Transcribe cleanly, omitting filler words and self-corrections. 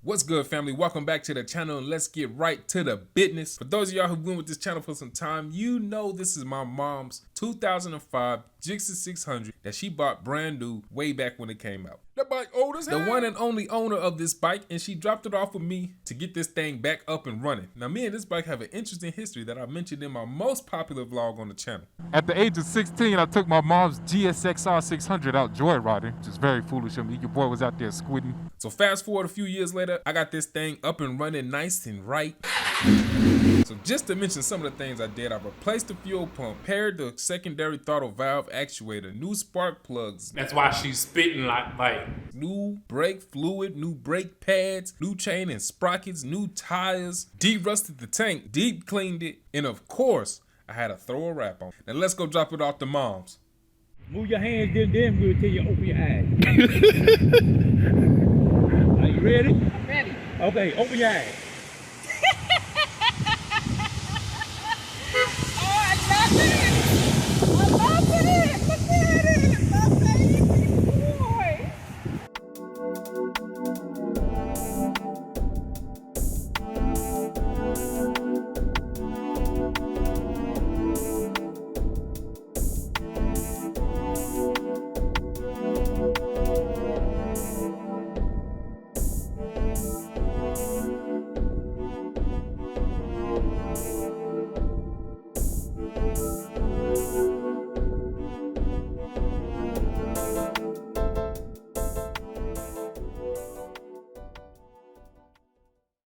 What's good, family? Welcome back to the channel, and let's get right to the business. For those of y'all who've been with this channel for some time, you know this is my mom's 2005 GSX-R that she bought brand new way back when it came out. That bike old as hell. The one and only owner of this bike, and she dropped it off with me to get this thing back up and running. Now, me and this bike have an interesting history that I mentioned in my most popular vlog on the channel. At the age of 16, I took my mom's GSX-R 600 out joyriding, which is very foolish of me. Your boy was out there squidding. So fast forward a few years later, I got this thing up and running nice and right. So just to mention some of the things I did, I replaced the fuel pump, paired the secondary throttle valve actuator, new spark plugs. That's why she's spitting like new brake fluid, new brake pads, new chain and sprockets, new tires, de-rusted the tank, deep cleaned it, and of course, I had to throw a wrap on. Now let's go drop it off to mom's. Move your hands damn good till you open your eyes. Are you ready? I'm ready. Okay, open your eyes. Oh, I got it.